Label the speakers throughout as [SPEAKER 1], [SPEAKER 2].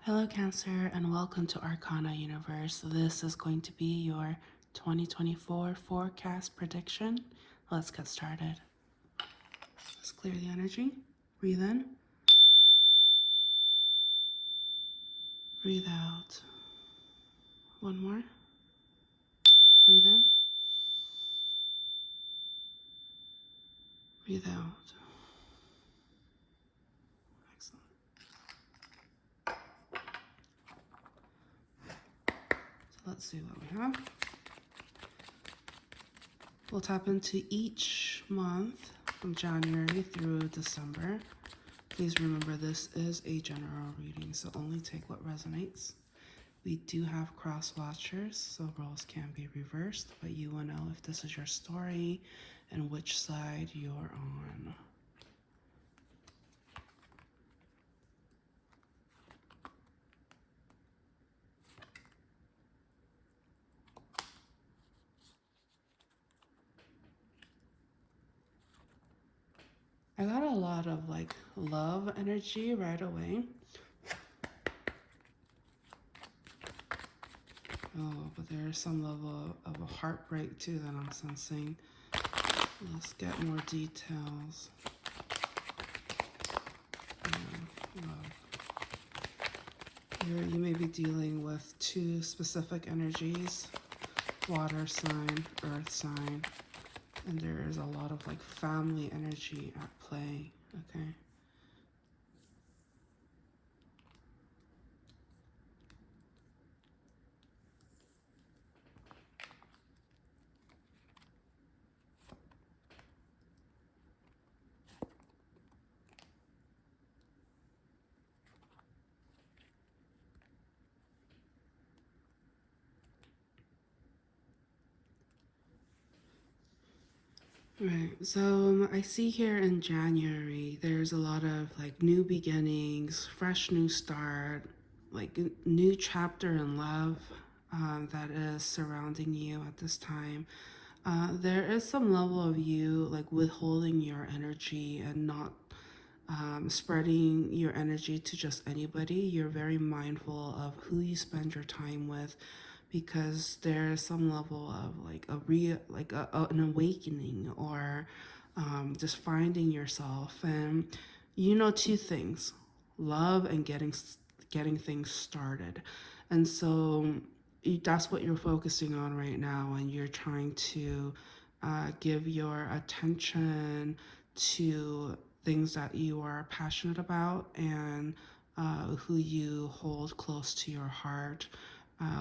[SPEAKER 1] Hello Cancer and welcome to ArcanaUniverse. This is going to be your 2024 forecast prediction. Let's get started. Let's clear the energy. Breathe in. Breathe out. One more. Breathe in. Breathe out. Excellent. So let's see what we have. We'll tap into each month from January through December. Please remember this is a general reading, so only take what resonates. We do have cross watchers, so roles can be reversed, but you will know if this is your story and which side you're on. I got a lot of like love energy right away. Oh, but there's some level of a heartbreak too that I'm sensing. Let's get more details. You may be dealing with two specific energies, water sign, earth sign, and there is a lot of like family energy at play, okay? Right, so I see here in January, there's a lot of like new beginnings, fresh new start, like a new chapter in love that is surrounding you at this time. There is some level of you like withholding your energy and not spreading your energy to just anybody. You're very mindful of who you spend your time with, because there's some level of like an awakening or just finding yourself. And you know two things: love and getting things started. And so that's what you're focusing on right now, and you're trying to give your attention to things that you are passionate about and who you hold close to your heart,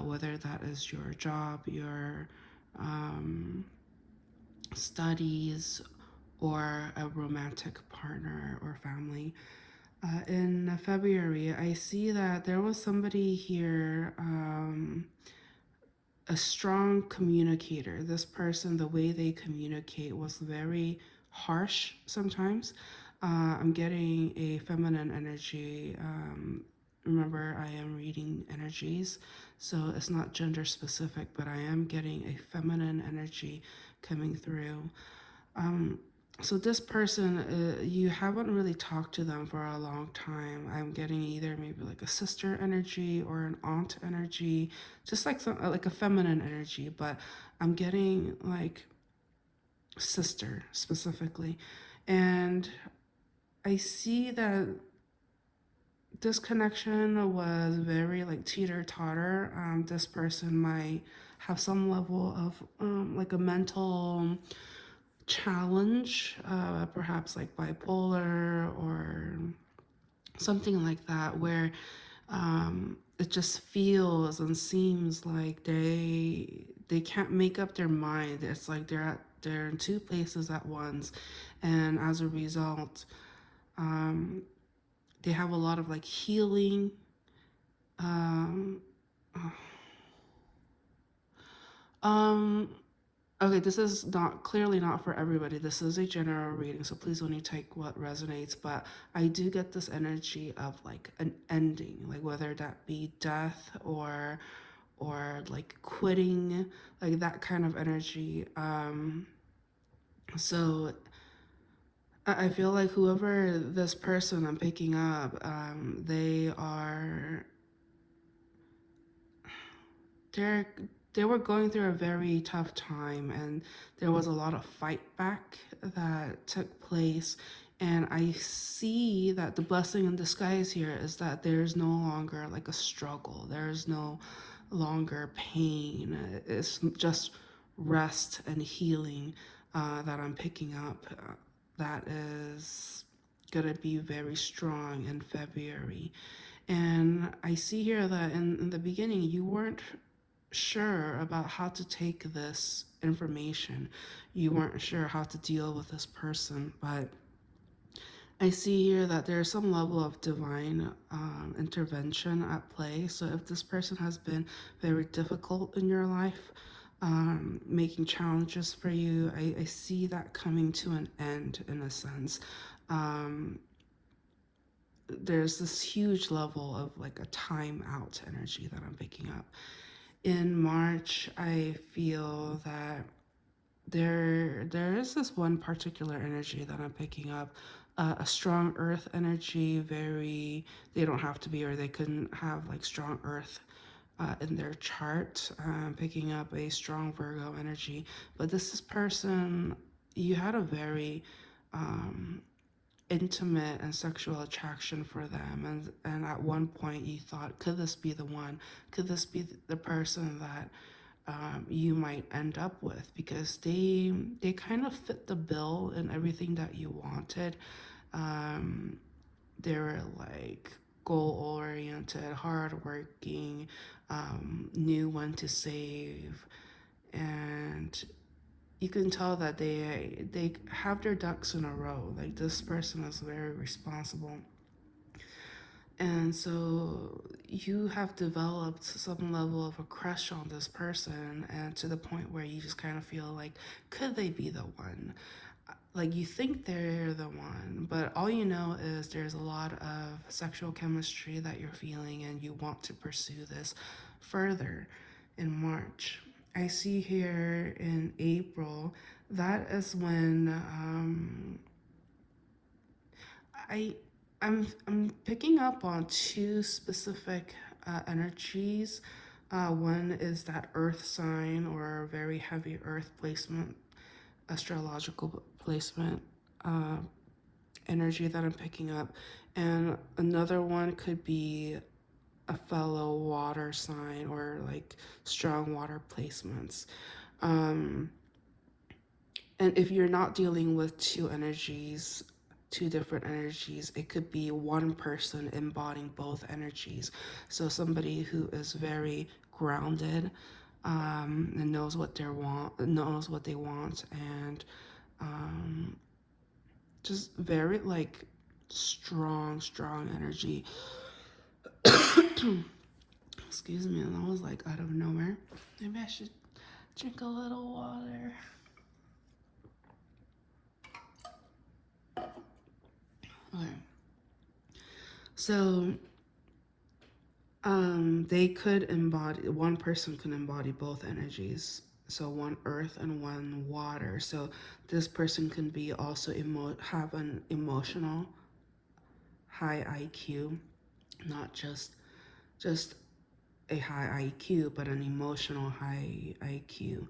[SPEAKER 1] whether that is your job, your studies, or a romantic partner or family. In February, I see that there was somebody here, a strong communicator. This person, the way they communicate was very harsh sometimes. I'm getting a feminine energy. Remember, I am reading energies, so it's not gender specific, but I am getting a feminine energy coming through. So this person, you haven't really talked to them for a long time. I'm getting either maybe like a sister energy or an aunt energy, just like like a feminine energy, but I'm getting like sister specifically. And I see that this connection was very like teeter totter. This person might have some level of like a mental challenge, perhaps like bipolar or something like that, where it just feels and seems like they can't make up their mind. It's like they're in two places at once, and as a result, they have a lot of like healing. Um, um, Okay, this is not clearly not for everybody. This is a general reading, so please only take what resonates. But I do get this energy of like an ending, like whether that be death or like quitting, like that kind of energy. So I feel like whoever this person I'm picking up, they are they're they were going through a very tough time, and there was a lot of fight back that took place. And I see that the blessing in disguise here is that there's no longer like a struggle, there's no longer pain. It's just rest and healing that I'm picking up. That is gonna be very strong in February. And I see here that in the beginning, you weren't sure about how to take this information. You weren't sure how to deal with this person, but I see here that there's some level of divine intervention at play. So if this person has been very difficult in your life, making challenges for you, I see that coming to an end in a sense. Um, there's this huge level of like a time out energy that I'm picking up. In March, I feel that there is this one particular energy that I'm picking up, a strong earth energy. Very, they don't have to be, or they couldn't have like strong earth in their chart. Picking up a strong Virgo energy, but this is person, you had a very um, intimate and sexual attraction for them, and at one point you thought, could this be the one, could this be the person that you might end up with, because they kind of fit the bill in everything that you wanted. um, they were like goal oriented, hardworking, knew when to save, and you can tell that they have their ducks in a row. Like this person is very responsible. And so you have developed some level of a crush on this person, and to the point where you just kind of feel like, could they be the one? Like you think they're the one, but all you know is there's a lot of sexual chemistry that you're feeling, and you want to pursue this further. In March, I see here in April, that is when I I'm picking up on two specific energies. One is that earth sign, or very heavy earth placement, astrological placement uh, energy that I'm picking up, and another one could be a fellow water sign, or like strong water placements. Um, And if you're not dealing with two energies, two different energies, it could be one person embodying both energies. So somebody who is very grounded, and knows what they want, and um, just very like strong energy. Excuse me, and that was like out of nowhere. Maybe I should drink a little water. Okay. So they could embody, one person can embody both energies. So one earth and one water. So this person can be also have an emotional high IQ, not just a high IQ, but an emotional high IQ.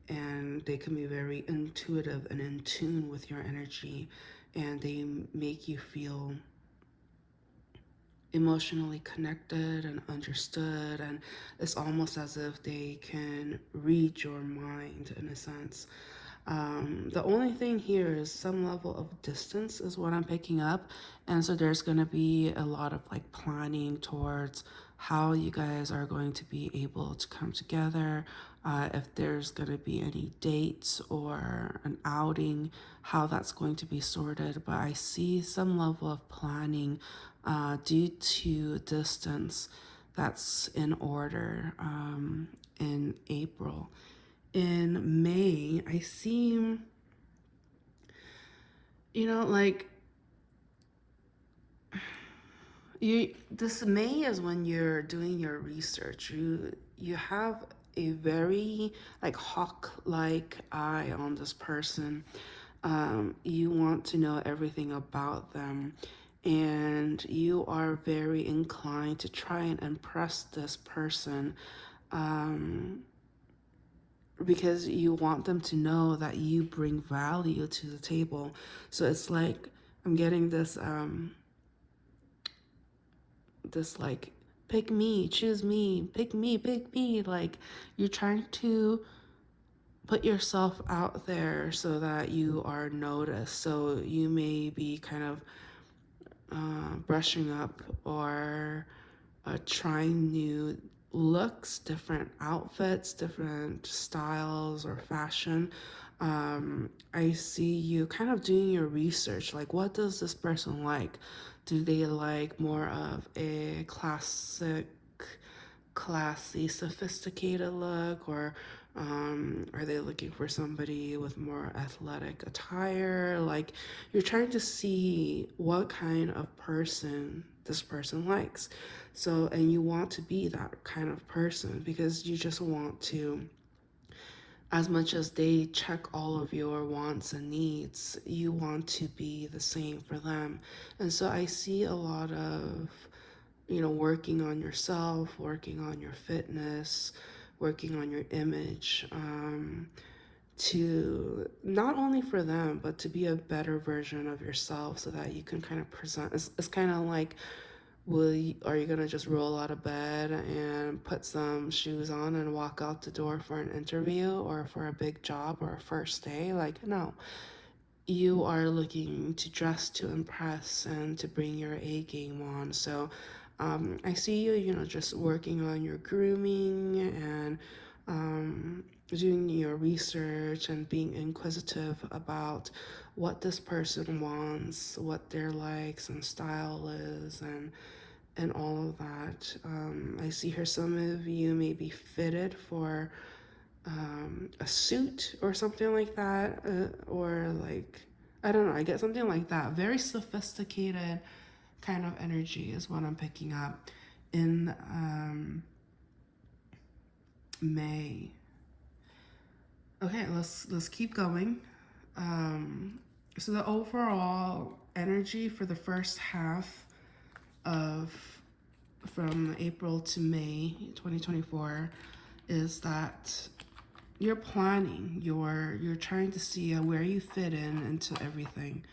[SPEAKER 1] And they can be very intuitive and in tune with your energy, and they make you feel emotionally connected and understood, and it's almost as if they can read your mind in a sense. The only thing here is some level of distance is what I'm picking up, and so there's going to be a lot of like planning towards how you guys are going to be able to come together, if there's going to be any dates or an outing, how that's going to be sorted. But I see some level of planning due to distance that's in order in April. In May, I see, like this May is when you're doing your research. You have a very like hawk-like eye on this person. You want to know everything about them, and you are very inclined to try and impress this person um, because you want them to know that you bring value to the table. So it's like I'm getting this like, pick me, choose me, pick me. Like you're trying to put yourself out there so that you are noticed. So you may be kind of brushing up or trying new looks, different outfits, different styles or fashion. I see you kind of doing your research. Like, what does this person like? Do they like more of a classic, classy, sophisticated look, or are they looking for somebody with more athletic attire? Like, you're trying to see what kind of person this person likes. So, and you want to be that kind of person because you just want to, as much as they check all of your wants and needs, you want to be the same for them. And so I see a lot of, working on yourself, working on your fitness, working on your image, to not only for them, but to be a better version of yourself so that you can kind of present. It's kind of like, are you gonna just roll out of bed and put some shoes on and walk out the door for an interview or for a big job or a first day? Like, no, you are looking to dress to impress and to bring your A game on. So I see you, just working on your grooming and doing your research and being inquisitive about what this person wants, what their likes and style is, and all of that. I see here some of you may be fitted for a suit or something like that, or like, I don't know, I get something like that. Very sophisticated kind of energy is what I'm picking up in May. Okay, let's keep going. So the overall energy for the first half of from April to May 2024 is that you're planning, you're trying to see where you fit in into everything.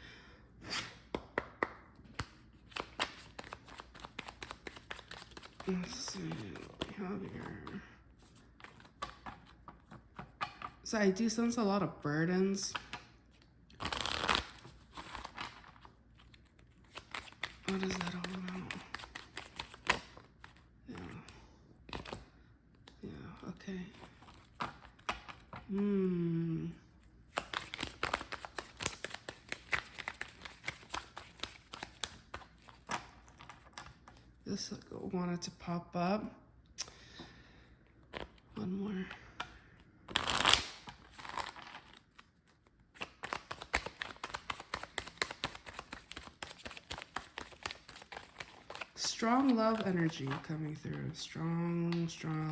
[SPEAKER 1] Let's see what we have here. So I do sense a lot of burdens. What is that all about? Yeah, okay. This wanted to pop up. One more. Strong love energy coming through. Strong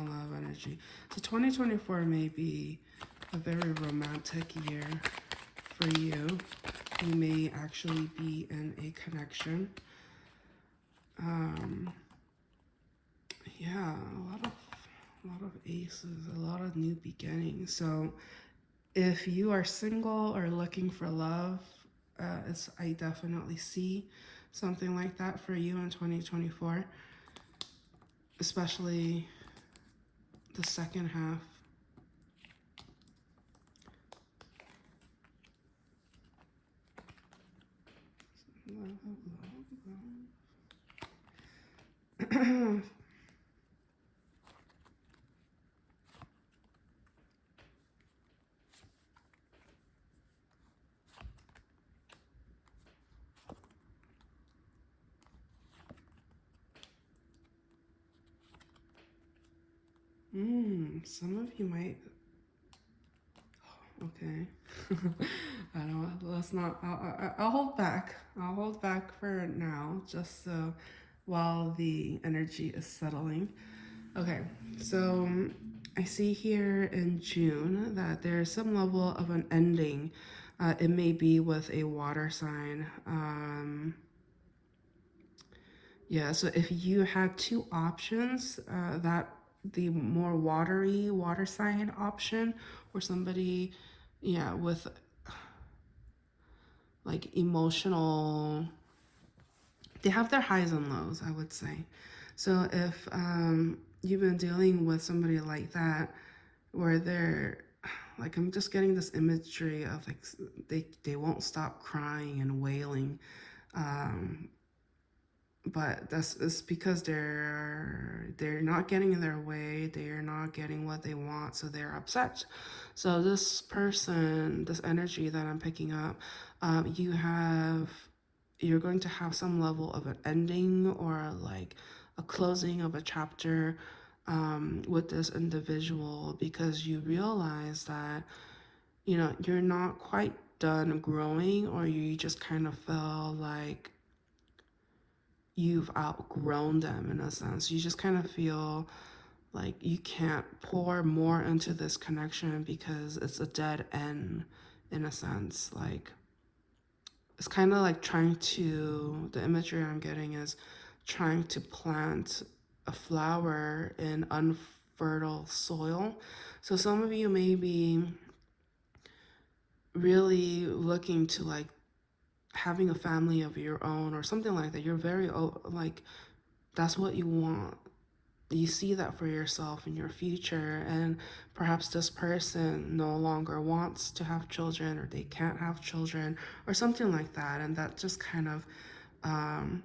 [SPEAKER 1] love energy. So 2024 may be a very romantic year for you. You may actually be in a connection. Yeah, a lot of aces, a lot of new beginnings. So if you are single or looking for love, I definitely see something like that for you in 2024, especially the second half. Some of you might. Okay. I don't. Let's not. I'll hold back. I'll hold back for now, just so while the energy is settling. Okay. So I see here in June that there's some level of an ending. It may be with a water sign. Yeah. So if you had two options, that the more water sign option, or somebody, yeah, with like emotional, they have their highs and lows, I would say. So if you've been dealing with somebody like that, where they're like, I'm just getting this imagery of like they won't stop crying and wailing, um, but that's it's because they're not getting their way, they're not getting what they want, so they're upset. So this person, this energy that I'm picking up, you're going to have some level of an ending or like a closing of a chapter with this individual, because you realize that you're not quite done growing, or you just kind of feel like you've outgrown them in a sense. You just kind of feel like you can't pour more into this connection because it's a dead end in a sense. Like it's kind of like the imagery I'm getting is trying to plant a flower in unfertile soil. So some of you may be really looking to like having a family of your own or something like that. You're very like that's what you want. You see that for yourself in your future, and perhaps this person no longer wants to have children, or they can't have children, or something like that, and that just kind of um,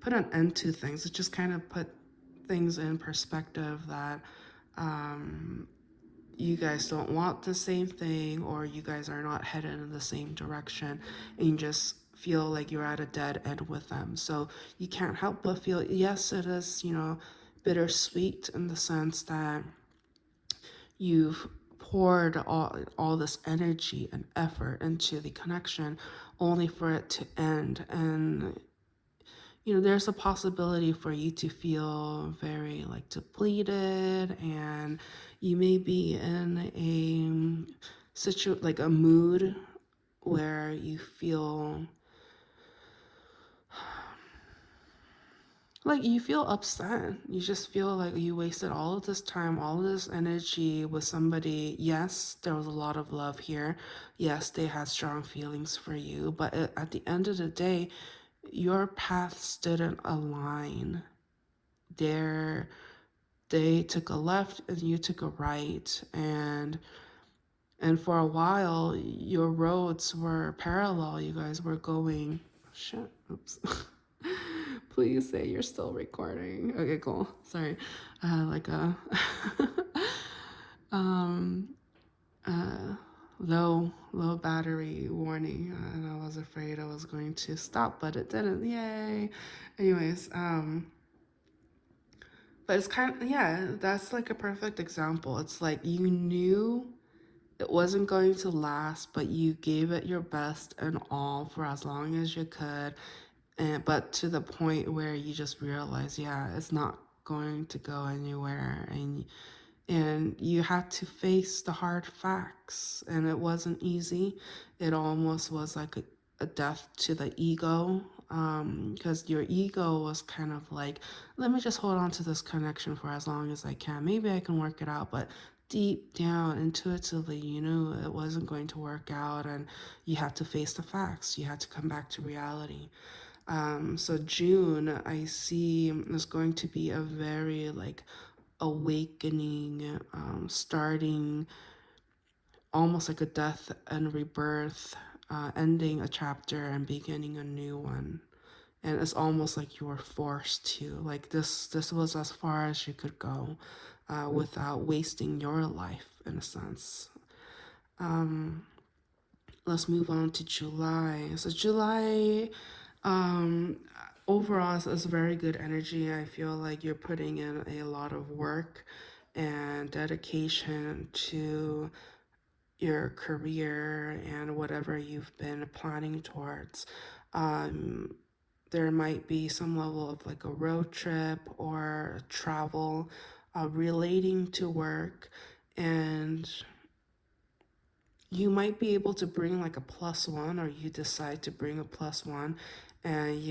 [SPEAKER 1] put an end to things. It just kind of put things in perspective that um, you guys don't want the same thing, or you guys are not headed in the same direction, and you just feel like you're at a dead end with them. So you can't help but feel, yes, it is, bittersweet in the sense that you've poured all this energy and effort into the connection only for it to end. And there's a possibility for you to feel very like depleted, and you may be in like a mood where you feel like you feel upset. You just feel like you wasted all of this time, all of this energy with somebody. Yes, there was a lot of love here. Yes, they had strong feelings for you, but at the end of the day, your paths didn't align. There they took a left and you took a right, and for a while your roads were parallel. You guys were going, shit, oops. Please say you're still recording. Okay, cool. Sorry. Like a um uh low battery warning, and I was afraid I was going to stop, but it didn't. Yay. Anyways, but it's kind of, yeah, that's like a perfect example. It's like you knew it wasn't going to last, but you gave it your best and all for as long as you could. But to the point where you just realize, yeah, it's not going to go anywhere, and you had to face the hard facts, and it wasn't easy. It almost was like a death to the ego, because your ego was kind of like, let me just hold on to this connection for as long as I can, maybe I can work it out. But deep down intuitively you knew it wasn't going to work out, and you had to face the facts. You had to come back to reality. So June, I see, is going to be a very like awakening, starting almost like a death and rebirth, ending a chapter and beginning a new one. And it's almost like you were forced to, like this was as far as you could go, without wasting your life in a sense. Um, let's move on to July. So July, um, overall is very good energy. I feel like you're putting in a lot of work and dedication to your career and whatever you've been planning towards. Um, there might be some level of like a road trip or travel relating to work, and you might be able to bring like a plus one, or you decide to bring a plus one, and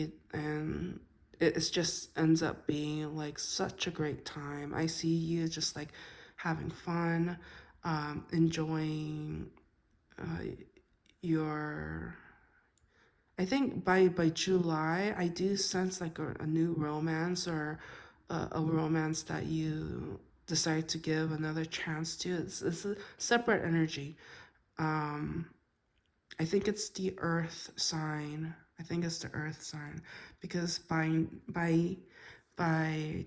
[SPEAKER 1] it just ends up being like such a great time. I see you just like having fun, enjoying uh, your. I think by July, I do sense like a new romance or a romance that you decide to give another chance to. It's a separate energy. Um, I think it's the Earth sign. I think it's the Earth sign because by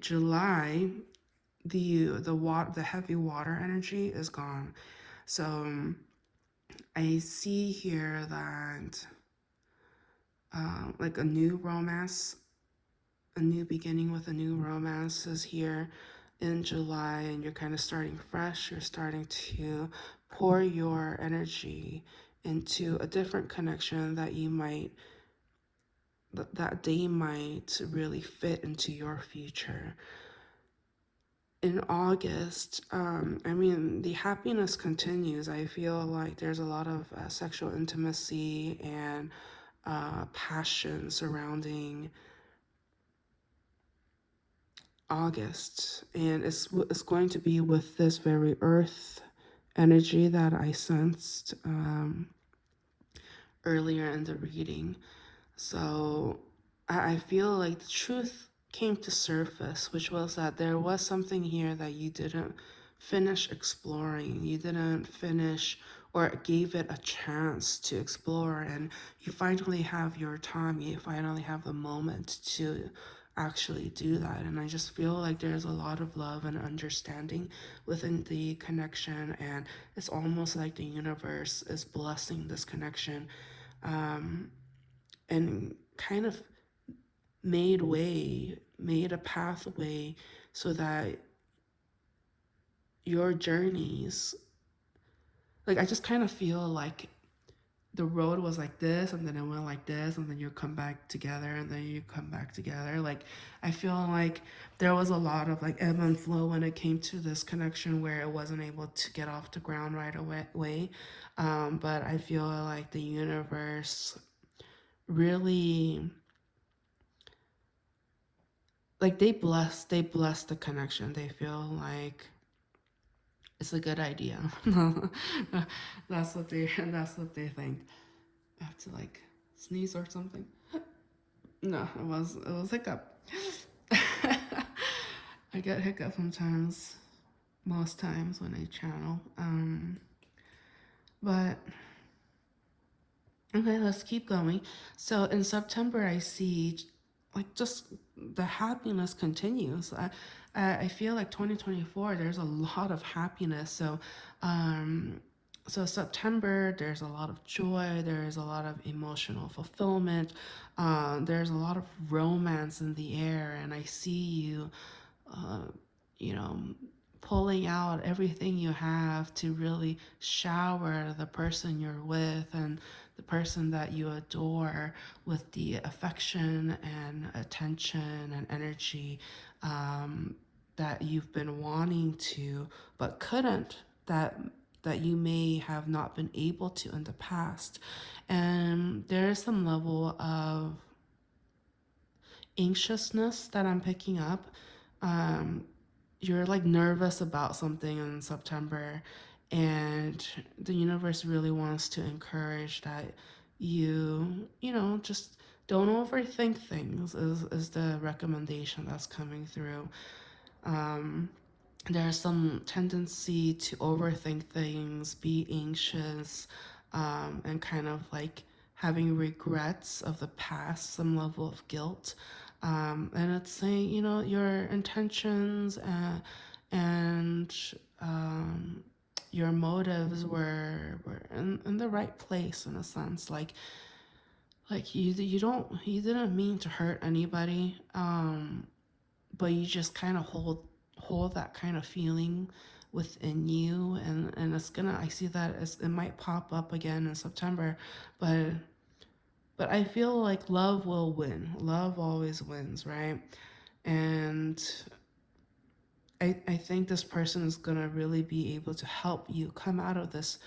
[SPEAKER 1] July, the heavy water energy is gone. So I see here that like a new romance, a new beginning with a new romance is here in July, and you're kind of starting fresh. You're starting to pour your energy into a different connection that you might that they might really fit into your future. In August, I mean, the happiness continues. I feel like there's a lot of sexual intimacy and passion surrounding August, and it's going to be with this very earth energy that I sensed earlier in the reading. So I feel like the truth came to surface, which was that there was something here that you didn't finish exploring. You didn't finish or gave it a chance to explore, and you finally have your time. You finally have the moment to actually do that. And I just feel like there's a lot of love and understanding within the connection, and it's almost like the universe is blessing this connection. Um, and kind of made a pathway so that your journeys, like I just kind of feel like the road was like this and then it went like this and then you come back together and then you come back together. Like I feel like there was a lot of like ebb and flow when it came to this connection where it wasn't able to get off the ground right away. But I feel like the universe really, like they bless the connection. They feel like it's a good idea. That's what they think. I have to like sneeze or something. No, it was hiccup. I get hiccup sometimes, most times when I channel. But okay, let's keep going. So in September, I see like just the happiness continues. I feel like 2024, there's a lot of happiness. Um, so September, there's a lot of joy. There's a lot of emotional fulfillment. There's a lot of romance in the air, and I see you uh, you know, pulling out everything you have to really shower the person you're with and the person that you adore with the affection and attention and energy that you've been wanting to but couldn't, that you may have not been able to in the past. And there is some level of anxiousness that I'm picking up. Um, you're like nervous about something in September, and the universe really wants to encourage that just don't overthink things, is the recommendation that's coming through. Um, there's some tendency to overthink things, be anxious, and kind of like having regrets of the past, some level of guilt. And it's saying, your intentions and your motives were in the right place in a sense. Like you didn't mean to hurt anybody, but you just kind of hold that kind of feeling within you, and I see that it might pop up again in September, but I feel like love will win. Love always wins, right? And I think this person is gonna really be able to help you come out of this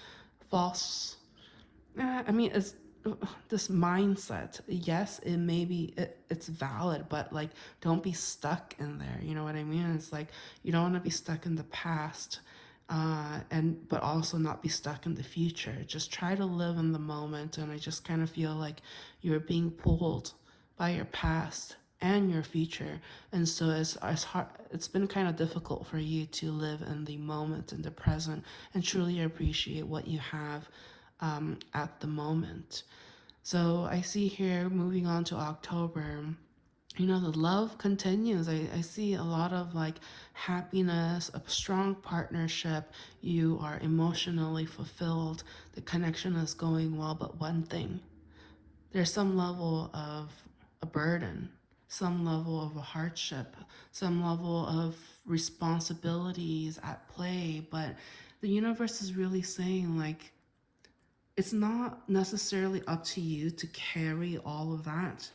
[SPEAKER 1] false, I mean, it's this mindset. Yes, it may be it's valid, but like don't be stuck in there. You know what I mean? It's like you don't want to be stuck in the past, and but also not be stuck in the future. Just try to live in the moment. And I just kind of feel like you're being pulled by your past and your future, and so it's hard. It's been kind of difficult for you to live in the moment, in the present, and truly appreciate what you have at the moment. So I see here moving on to October, the love continues. I see a lot of like happiness, a strong partnership. You are emotionally fulfilled. The connection is going well, but one thing, there's some level of a burden, some level of a hardship, some level of responsibilities at play. But the universe is really saying, like, it's not necessarily up to you to carry all of that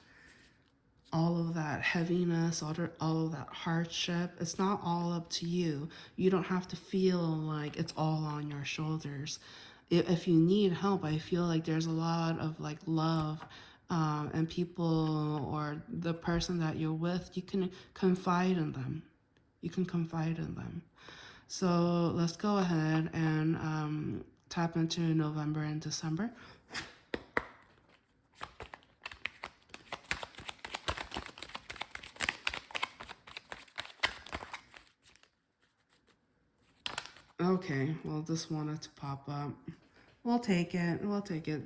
[SPEAKER 1] heaviness, all of that hardship. It's not all up to you. You don't have to feel like it's all on your shoulders. If you need help, I feel like there's a lot of like love, and people or the person that you're with, you can confide in them. You can confide in them. So let's go ahead and tap into November and December. Okay, well, this wanted to pop up. We'll take it. We'll take it.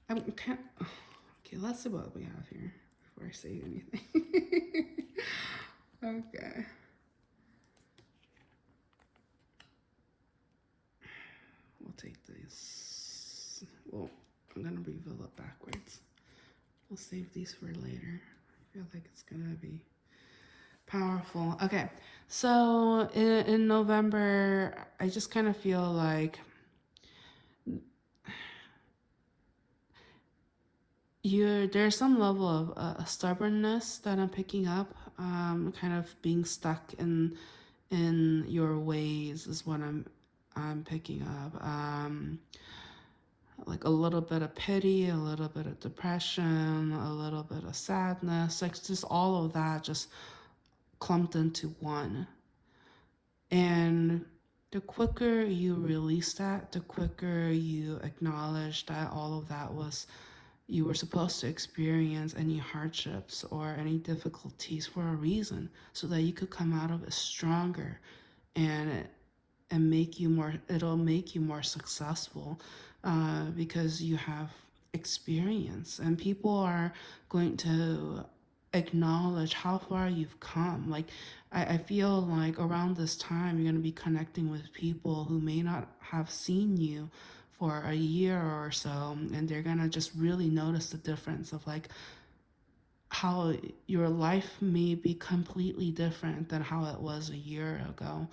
[SPEAKER 1] I'm kind of, okay, let's see what we have here before I say anything. Okay. We'll take these. Well, I'm going to reveal it backwards. We'll save these for later. I feel like it's going to be powerful. Okay. So in November, I just kind of feel like there's some level of stubbornness that I'm picking up. Kind of being stuck in your ways is what I'm picking up. Like a little bit of pity, a little bit of depression, a little bit of sadness, like just all of that just clumped into one. And the quicker you release that, the quicker you acknowledge that all of that was you were supposed to experience any hardships or any difficulties for a reason so that you could come out of it stronger, and make you more, it'll make you more successful, because you have experience and people are going to acknowledge how far you've come. Like I feel like around this time you're going to be connecting with people who may not have seen you for a year or so, and they're going to just really notice the difference of like how your life may be completely different than how it was a year ago.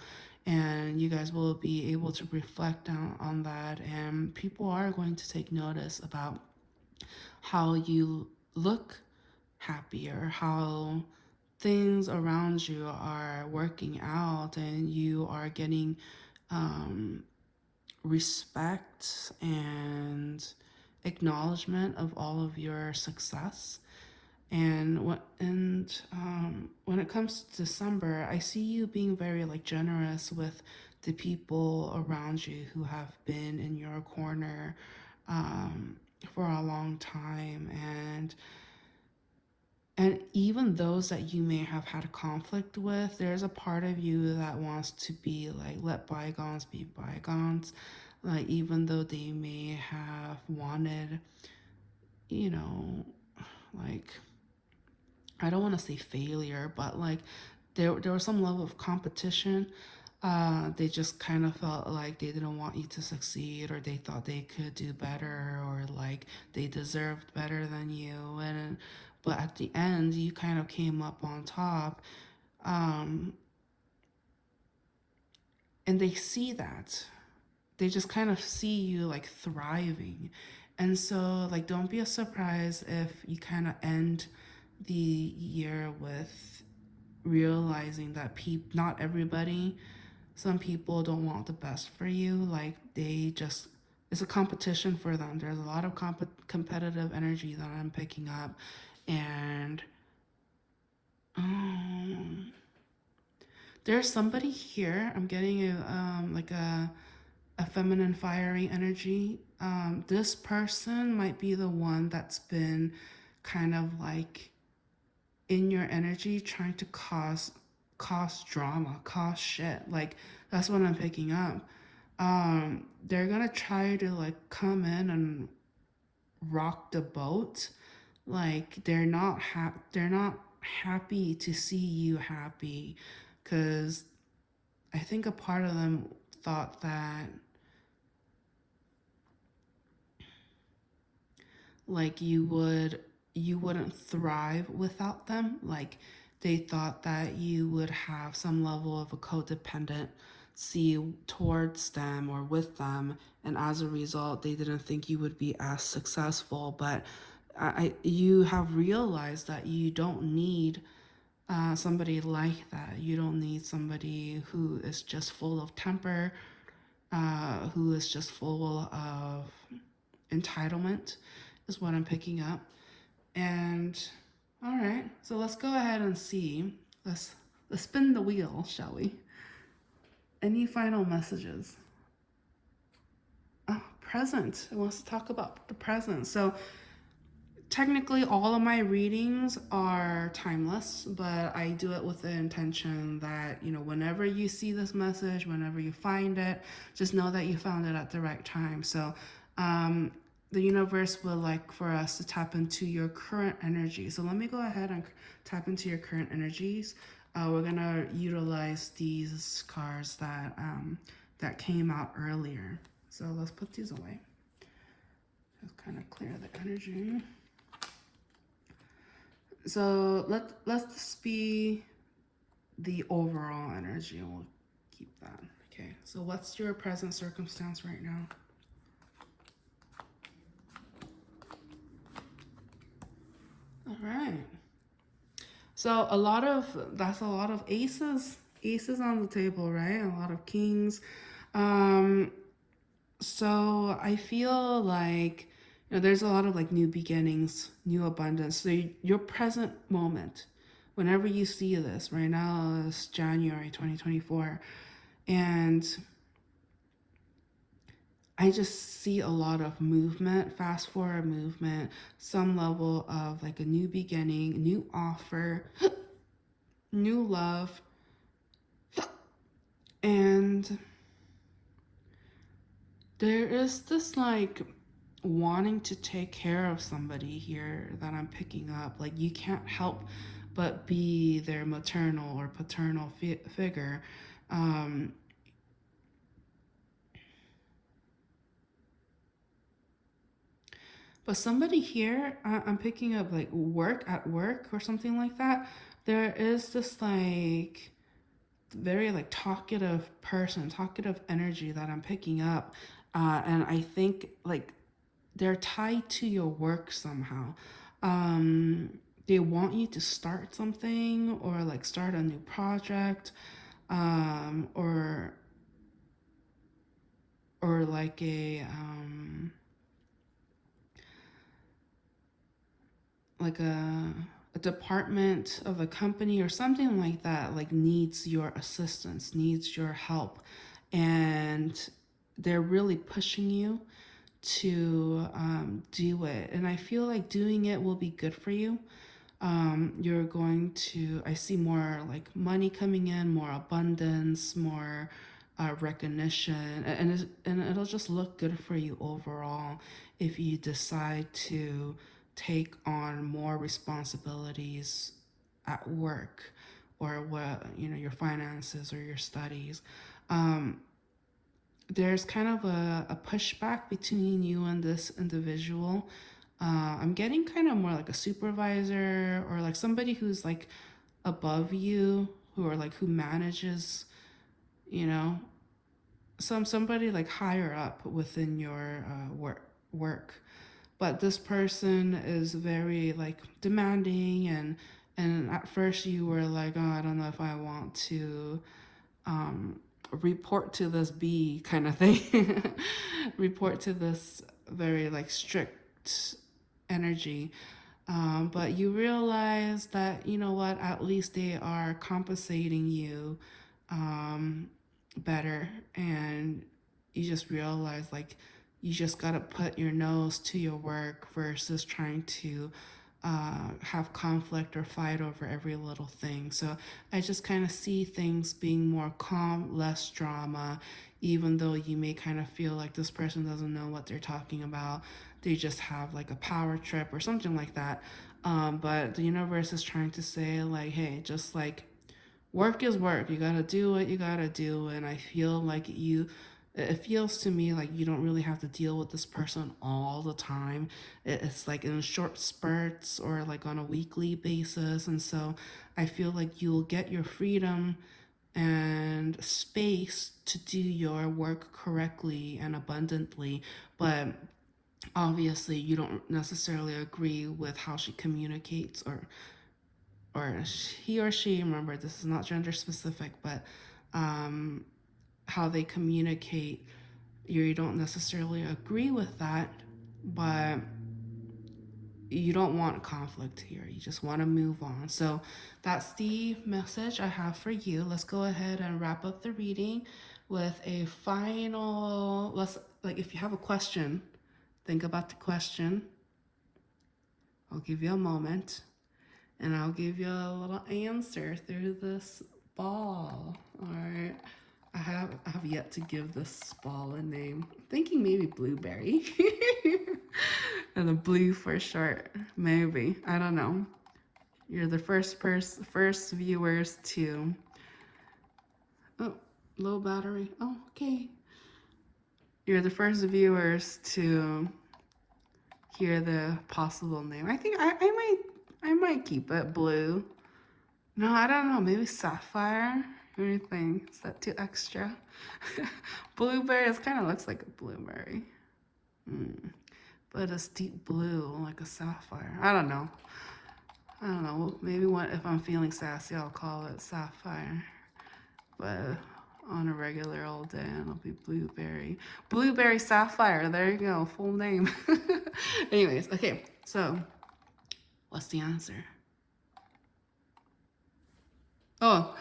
[SPEAKER 1] And you guys will be able to reflect on that, and people are going to take notice about how you look happier, how things around you are working out, and you are getting um, respect and acknowledgement of all of your success. When it comes to December, I see you being very like generous with the people around you who have been in your corner um, for a long time, and even those that you may have had a conflict with, there's a part of you that wants to be like, let bygones be bygones. Like, even though they may have wanted, you know, like, I don't want to say failure, but like there was some level of competition. They just kind of felt like they didn't want you to succeed, or they thought they could do better, or like they deserved better than you. And but at the end, you kind of came up on top, um, and they see that. They just kind of see you like thriving, and so like don't be a surprise if you kind of end the year with realizing that not everybody, some people don't want the best for you. Like they just, it's a competition for them. There's a lot of competitive energy that I'm picking up. And um, there's somebody here. I'm getting like a feminine fiery energy. This person might be the one that's been kind of like in your energy trying to cause drama, cause shit. Like that's what I'm picking up. They're gonna try to like come in and rock the boat. Like they're not happy to see you happy, because I think a part of them thought that like you wouldn't thrive without them. Like they thought that you would have some level of a codependency towards them or with them, and as a result they didn't think you would be as successful. But you have realized that you don't need somebody like that. You don't need somebody who is just full of temper, who is just full of entitlement, is what I'm picking up. And all right, so let's go ahead and see. Let's spin the wheel, shall we? Any final messages? Oh, present. It wants to talk about the present. So technically all of my readings are timeless, but I do it with the intention that, you know, whenever you see this message, whenever you find it, just know that you found it at the right time. So the universe would like for us to tap into your current energy. So let me go ahead and tap into your current energies. We're gonna utilize these cards that came out earlier. So let's put these away. Just kind of clear the energy. So let's just be the overall energy, and we'll keep that. Okay, so what's your present circumstance right now? All right. So that's a lot of aces on the table, right? A lot of kings. Um, so I feel like, you know, there's a lot of like new beginnings, new abundance. So your present moment, whenever you see this, right now is January 2024, and I just see a lot of movement, fast forward movement, some level of like a new beginning, new offer, new love, and there is this like wanting to take care of somebody here that I'm picking up. Like you can't help but be their maternal or paternal figure. Um, but somebody here, I'm picking up like work at work or something like that. There is this like very like talkative energy that I'm picking up. And I think like they're tied to your work somehow. They want you to start something or like start a new project, or like like a department of a company or something like that like needs your assistance, needs your help, and they're really pushing you to do it. And I feel like doing it will be good for you. You're going to, I see more like money coming in, more abundance, more recognition, and it'll just look good for you overall if you decide to take on more responsibilities at work, or what, you know, your finances or your studies. Um, there's kind of a pushback between you and this individual. I'm getting kind of more like a supervisor or like somebody who's like above you, who manages, you know, somebody like higher up within your work. But this person is very like demanding, And at first you were like, oh, I don't know if I want to report to this bee kind of thing, report to this very like strict energy. But you realize that, you know what, at least they are compensating you better. And you just realize like you just got to put your nose to your work versus trying to have conflict or fight over every little thing. So I just kind of see things being more calm, less drama, even though you may kind of feel like this person doesn't know what they're talking about. They just have like a power trip or something like that. But the universe is trying to say, like, hey, just like work is work. You gotta do what you gotta do. And I feel like it feels to me like you don't really have to deal with this person all the time. It's like in short spurts or like on a weekly basis. And so I feel like you'll get your freedom and space to do your work correctly and abundantly. But obviously, you don't necessarily agree with how she communicates or he or she, remember this is not gender specific, but um, how they communicate. You don't necessarily agree with that, but you don't want conflict here. You just want to move on. So that's the message I have for you. Let's go ahead and wrap up the reading with a final. Let's, like, if you have a question, think about the question. I'll give you a moment and I'll give you a little answer through this ball. All right. I have yet to give this ball a name. I'm thinking maybe blueberry. And the blue for short. Maybe. I don't know. You're the first viewers to. Oh, low battery. Oh, okay. You're the first viewers to hear the possible name. I think I might keep it blue. No, I don't know. Maybe sapphire. What do you think? Is that too extra? Blueberry. It kind of looks like a blueberry. But it's deep blue, like a sapphire. I don't know. Maybe if I'm feeling sassy, I'll call it sapphire. But on a regular old day, it'll be blueberry. Blueberry sapphire. There you go. Full name. Anyways, okay. So, what's the answer? Oh,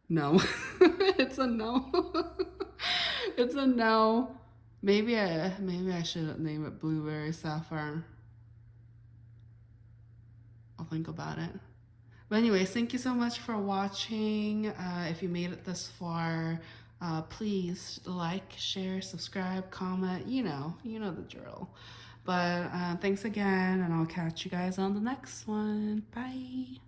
[SPEAKER 1] no. It's a no. It's a no. Maybe I shouldn't name it blueberry sapphire. I'll think about it. But anyways, thank you so much for watching. If you made it this far, please like, share, subscribe, comment. You know the drill. But thanks again, and I'll catch you guys on the next one. Bye.